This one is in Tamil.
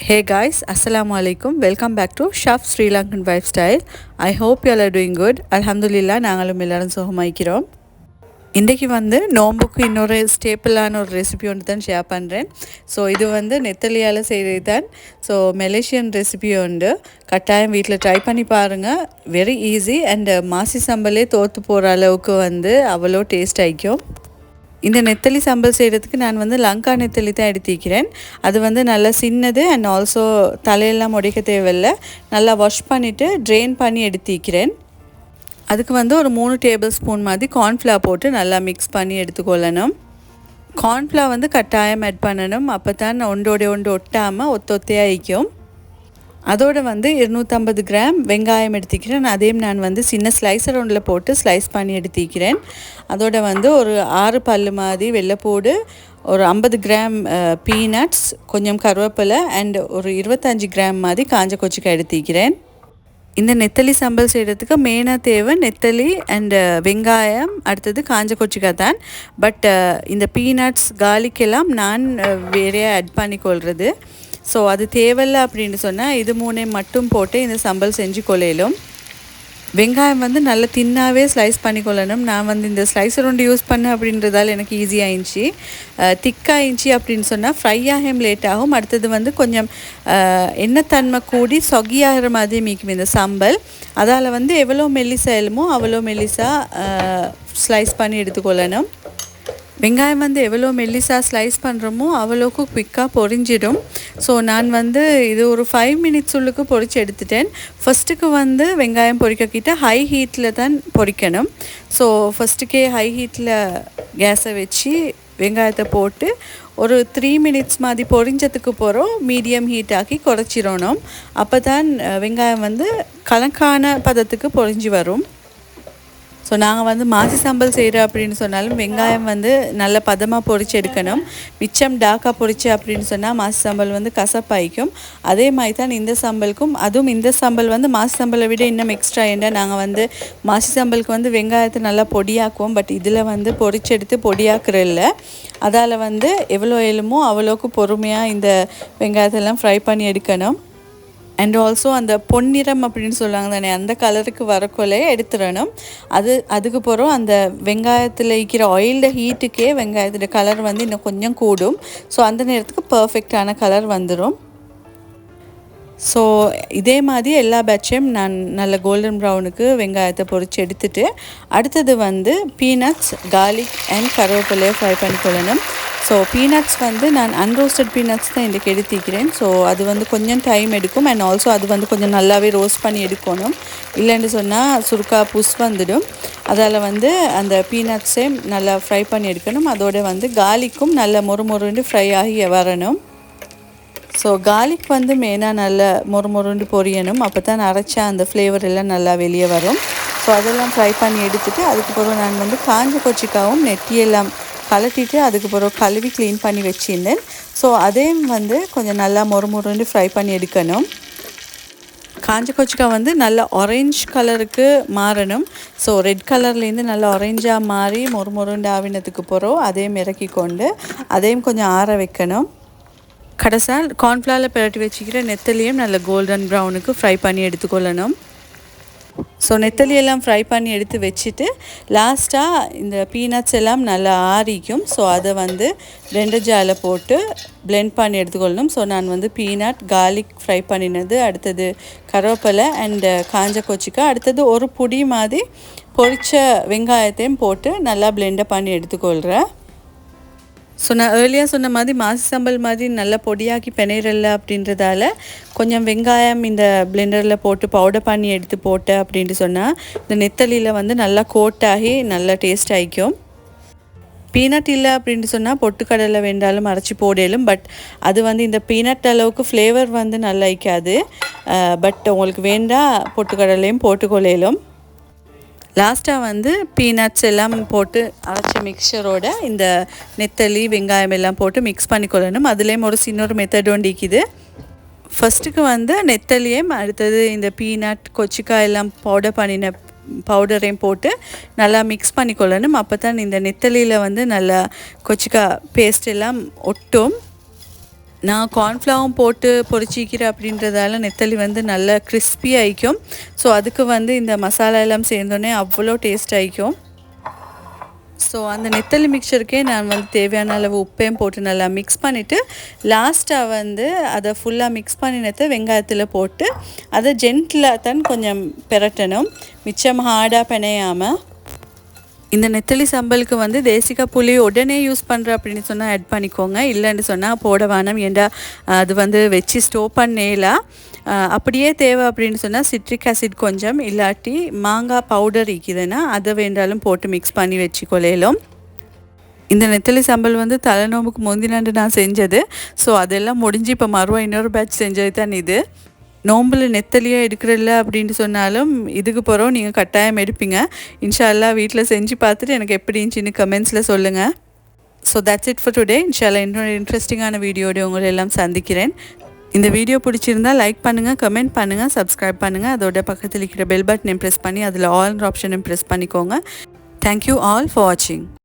Hey guys, Assalamu alaikum. Welcome back to Chef Sri Lankan Lifestyle. I hope you all are doing good. Alhamdulillah, நாங்களும் எல்லாரும் சுகமாய்க்கிறோம். இன்றைக்கி நோம்புக்கு இன்னொரு ஸ்டேப்பிளான ஒரு ரெசிபி ஒன்று தான் ஷேர் பண்ணுறேன். ஸோ இது நெத்தலியால் செய்கிறது தான். ஸோ மலேசியன் ரெசிபி உண்டு, கட்டாயம் வீட்டில் ட்ரை பண்ணி பாருங்கள். வெரி ஈஸி அண்ட் மாசி சம்பலே தோற்று போகிற அளவுக்கு அவ்வளோ டேஸ்ட் ஆகிக்கும். இந்த நெத்தலி சம்பல் செய்கிறதுக்கு நான் லங்கா நெத்தலி தான் எடுத்திக்கிறேன். அது நல்லா சின்னது அண்ட் ஆல்சோ தலையெல்லாம் உடைக்க தேவையில்லை. நல்லா வாஷ் பண்ணிவிட்டு ட்ரெயின் பண்ணி எடுத்திக்கிறேன். அதுக்கு ஒரு 3 டேபிள் ஸ்பூன் மாதிரி கார்ன்ஃப்ளவர் போட்டு நல்லா மிக்ஸ் பண்ணி எடுத்துக்கொள்ளணும். கார்ன்ஃப்ளவர் கட்டாயம் ஆட் பண்ணணும். அப்போ தான் ஒன்றோட ஒன்று ஒட்டாமல் ஒத்தையாக இருக்கும். அதோடு 250 கிராம் வெங்காயம் எடுத்துக்கிறேன். அதையும் நான் சின்ன ஸ்லைசர் ஒன்றில் போட்டு ஸ்லைஸ் பண்ணி எடுத்துக்கிறேன். அதோடு ஒரு 6 பல்லு மாதிரி வெள்ளைப்பூடு, ஒரு 50 கிராம் பீனட்ஸ், கொஞ்சம் கருவேப்பிலை அண்ட் ஒரு 25 கிராம் மாதிரி காஞ்ச கொச்சிக்காய் எடுத்துக்கிறேன். இந்த நெத்தலி சம்பல் செய்கிறதுக்கு மெயினாக தேவை நெத்தலி அண்ட் வெங்காயம், அடுத்தது காஞ்ச கொச்சிக்காய் தான். பட் இந்த பீனட்ஸ் கார்லிக்கெல்லாம் நான் வேறையாக ஆட் பண்ணிக்கொள்கிறது. ஸோ அது தேவையில்லை அப்படின்னு சொன்னால் இது 3 மட்டும் போட்டு இந்த சம்பல் செஞ்சு கொள்ளையிலும். வெங்காயம் நல்லா தின்னாவே ஸ்லைஸ் பண்ணிக்கொள்ளணும். நான் இந்த ஸ்லைசர் ஒன்று யூஸ் பண்ணேன் அப்படின்றதால எனக்கு ஈஸியாகிடுச்சு. திக்காகிடுச்சு அப்படின்னு சொன்னால் ஃப்ரை ஆகும் லேட் ஆகும். அடுத்தது கொஞ்சம் எண்ணெய் தன்மை கூடி சொகியாகிற மாதிரி மீக்கும் இந்த சம்பல். அதால் எவ்வளோ மெல்லிசா எழுமோ அவ்வளோ மெல்லிசா ஸ்லைஸ் பண்ணி எடுத்துக்கொள்ளணும். வெங்காயம் எவ்வளோ மெல்லிசாக ஸ்லைஸ் பண்ணுறோமோ அவ்வளோக்கு குயிக்காக பொரிஞ்சிடும். ஸோ நான் இது ஒரு 5 மினிட்ஸ் உள்ளுக்கு பொரித்து எடுத்துட்டேன். ஃபஸ்ட்டுக்கு வெங்காயம் பொரிக்கிட்ட ஹை ஹீட்டில் தான் பொரிக்கணும். ஸோ ஃபஸ்ட்டுக்கே ஹை ஹீட்டில் கேஸை வச்சு வெங்காயத்தை போட்டு ஒரு 3 மினிட்ஸ் மாதிரி பொரிஞ்சதுக்கு போகிறோம் மீடியம் ஹீட் ஆக்கி குறைச்சிடணும். அப்போ தான் வெங்காயம் கலக்கான பதத்துக்கு பொரிஞ்சு வரும். ஸோ நாங்கள் மாசி சம்பல் செய்கிறோம் அப்படின்னு சொன்னாலும் வெங்காயம் நல்ல பதமாக பொரித்து எடுக்கணும். மிச்சம் டாக்காக பொரிச்சு அப்படின்னு சொன்னால் மாசி சம்பல் கசப்பாய்க்கும். அதே மாதிரி தான் இந்த சம்பலுக்கும். அதுவும் இந்த சம்பல் மாசி சம்பலை விட இன்னும் எக்ஸ்ட்ரா ஏன்னா நாங்கள் மாசி சம்பலுக்கு வெங்காயத்தை நல்லா பொடியாக்குவோம். பட் இதில் பொரிச்சு எடுத்து பொடியாக்குறதில்ல. அதால் எவ்வளோ எழுமோ அவ்வளோக்கு பொறுமையாக இந்த வெங்காயத்தெல்லாம் ஃப்ரை பண்ணி எடுக்கணும். அண்ட் ஆல்சோ அந்த பொன்னிறம் அப்படின்னு சொல்லுவாங்க தானே, அந்த கலருக்கு வரக்கொலையே எடுத்துடணும். அதுக்கு பிறகு அந்த வெங்காயத்தில் இருக்கிற ஆயில்ட ஹீட்டுக்கே வெங்காயத்தோட கலர் இன்னும் கொஞ்சம் கூடும். ஸோ அந்த நேரத்துக்கு பர்ஃபெக்டான கலர் வந்துடும். ஸோ இதே மாதிரி எல்லா பேட்சையும் நான் நல்ல கோல்டன் ப்ரௌனுக்கு வெங்காயத்தை பொரித்து எடுத்துட்டு அடுத்தது பீனட்ஸ், கார்லிக் அண்ட் கருவேப்பிலையை ஃப்ரை பண்ணிக்கொள்ளணும். ஸோ பீனட்ஸ் நான் அன்ரோஸ்டட் பீனட்ஸ் தான் இன்றைக்கி எடுத்துக்கிறேன். ஸோ அது கொஞ்சம் டைம் எடுக்கும். அண்ட் ஆல்சோ அது கொஞ்சம் நல்லாவே ரோஸ்ட் பண்ணி எடுக்கணும். இல்லைன்னு சொன்னால் சுருக்கா புஷ் வந்துடும். அதால் அந்த பீனட்ஸே நல்லா ஃப்ரை பண்ணி எடுக்கணும். அதோட கார்லிக்கும் நல்ல மொறுமொருண்டு ஃப்ரை ஆகி வரணும். ஸோ கார்லிக் மெயினாக நல்ல மொறுமொருண்டு பொரியணும். அப்போ தான் அரைச்சா அந்த ஃப்ளேவர் எல்லாம் நல்லா வெளியே வரும். ஸோ அதெல்லாம் ஃப்ரை பண்ணி எடுத்துகிட்டு அதுக்கப்புறம் நான் காஞ்ச கொச்சிக்காவும் நெட்டியெல்லாம் கலட்டிட்டு அதுக்கப்புறம் கழுவி க்ளீன் பண்ணி வச்சுருந்தேன். ஸோ அதையும் கொஞ்சம் நல்லா மொறுமொருண்டு ஃப்ரை பண்ணி எடுக்கணும். காஞ்ச கொச்சிக்காய் நல்லா ஆரஞ்ச் கலருக்கு மாறணும். ஸோ ரெட் கலர்லேருந்து நல்லா ஆரஞ்சாக மாறி மொறுமொருண்டு ஆவினத்துக்கு போகிறோம். அதையும் இறக்கி கொண்டு அதையும் கொஞ்சம் ஆற வைக்கணும். கடைசால் கார்ன்ஃப்ளவரில் பிரட்டி வச்சுக்கிற நெத்தலியும் நல்ல கோல்டன் ப்ரௌனுக்கு ஃப்ரை பண்ணி எடுத்துக்கொள்ளணும். ஸோ நெத்தலியெல்லாம் ஃப்ரை பண்ணி எடுத்து வச்சுட்டு லாஸ்ட்டாக இந்த பீனட்ஸ் எல்லாம் நல்லா ஆறிக்கும். ஸோ அதை பிளெண்டர் ஜாரில் போட்டு பிளெண்ட் பண்ணி எடுத்துக்கொள்ளணும். ஸோ நான் பீனட், கார்லிக் ஃப்ரை பண்ணினது, அடுத்தது கருவேப்பிலை அண்டு காஞ்ச கொச்சிக்காய், அடுத்தது ஒரு பொடி மாதிரி பொரிச்ச வெங்காயத்தையும் போட்டு நல்லா பிளெண்டை பண்ணி எடுத்துக்கொள்கிறேன். ஸோ நான் ஏர்லியாக சொன்ன மாதிரி மாசி சம்பல் மாதிரி நல்லா பொடியாக்கி பிணையிறல அப்படின்றதால கொஞ்சம் வெங்காயம் இந்த பிளெண்டரில் போட்டு பவுடர் பண்ணி எடுத்து போட்டேன் அப்படின்ட்டு சொன்னால் இந்த நெத்தலியில் நல்லா கோட்டாகி நல்லா டேஸ்ட் ஆகிக்கும். பீனட் இல்லை அப்படின்ட்டு சொன்னால் பொட்டுக்கடலை வேண்டாலும் அரைச்சி போடலும். பட் அது இந்த பீனட் அளவுக்கு ஃப்ளேவர் நல்லா வைக்காது. பட் உங்களுக்கு வேண்டாம் பொட்டுக்கடலையும் போட்டுக்கொள்ளையிலும். லாஸ்ட்டாக பீனட்ஸ் எல்லாம் போட்டு அரைச்ச மிக்சரோட இந்த நெத்தலி வெங்காயம் எல்லாம் போட்டு மிக்ஸ் பண்ணிக்கொள்ளணும். அதுலேயும் ஒரு சின்னொரு மெத்தட் ஒண்டிக்குது. ஃபஸ்ட்டுக்கு நெத்தலியும் அடுத்தது இந்த பீனட், கொச்சிக்காய் எல்லாம் பவுடர் பண்ணின பவுடரையும் போட்டு நல்லா மிக்ஸ் பண்ணிக்கொள்ளணும். அப்போ தான் இந்த நெத்தலியில் நல்லா கொச்சிக்காய் பேஸ்ட் எல்லாம் ஒட்டும். நான் கார்ன்ஃப்ளவரும் போட்டு பொரிச்சிக்கிறேன் அப்படின்றதால நெத்தலி வந்து நல்லா கிறிஸ்பி ஆகிக்கும். ஸோ அதுக்கு வந்து இந்த மசாலா எல்லாம் சேர்ந்தோடனே அவ்வளோ டேஸ்ட் ஆகிக்கும். ஸோ அந்த நெத்தலி மிக்சருக்கே நான் வந்து தேவையான அளவு உப்பையும் போட்டு நல்லா மிக்ஸ் பண்ணிவிட்டு லாஸ்ட்டாக வந்து அதை ஃபுல்லாக மிக்ஸ் பண்ணினத்தை வெங்காயத்தில் போட்டு அதை ஜென்டிலாக தான் கொஞ்சம் பெரட்டணும், மிச்சம் ஹார்டாக பிணையாமல். இந்த நெத்தலி சம்பலுக்கு வந்து தேசிக்கா புளி உடனே யூஸ் பண்ணுற அப்படின்னு சொன்னால் ஆட் பண்ணிக்கோங்க, இல்லைன்னு சொன்னால் போட வேணாம். ஏண்டா அது வந்து வச்சு ஸ்டோர் பண்ணேலாம். அப்படியே தேவை அப்படின்னு சொன்னால் சிட்ரிக் ஆசிட் கொஞ்சம், இல்லாட்டி மாங்காய் பவுடர் இருக்குதுன்னா அதை வேண்டாலும் போட்டு மிக்ஸ் பண்ணி வச்சுக்கொள்ளையிலும். இந்த நெத்தலி சம்பல் வந்து தலைநோம்புக்கு முந்தினாண்டு நான் செஞ்சது. ஸோ அதெல்லாம் முடிஞ்சு இப்போ மறுவா இன்னொரு பேட்ச் செஞ்சது தான் இது. நோம்பில் நெத்தலியாக எடுக்கிறதில்ல அப்படின்ட்டு சொன்னாலும் இதுக்கு போகிறோம் நீங்கள் கட்டாயம் எடுப்பீங்க. இன்ஷா அல்லாஹ் வீட்டில் செஞ்சு பார்த்துட்டு எனக்கு எப்படி இருந்துச்சுன்னு கமெண்ட்ஸில் சொல்லுங்கள். So that's it for today. இன்ஷா அல்லாஹ் இன்னொரு இன்ட்ரெஸ்டிங்கான வீடியோட உங்களை எல்லாம் சந்திக்கிறேன். இந்த வீடியோ பிடிச்சிருந்தால் லைக் பண்ணுங்கள், கமெண்ட் பண்ணுங்கள், சப்ஸ்கிரைப் பண்ணுங்கள். அதோட பக்கத்தில் இருக்கிற பெல் பட்டனை ப்ரெஸ் பண்ணி அதில் ஆல் ஆப்ஷனை ப்ரெஸ் பண்ணிக்கோங்க. தேங்க்யூ ஆல் ஃபார் வாட்சிங்.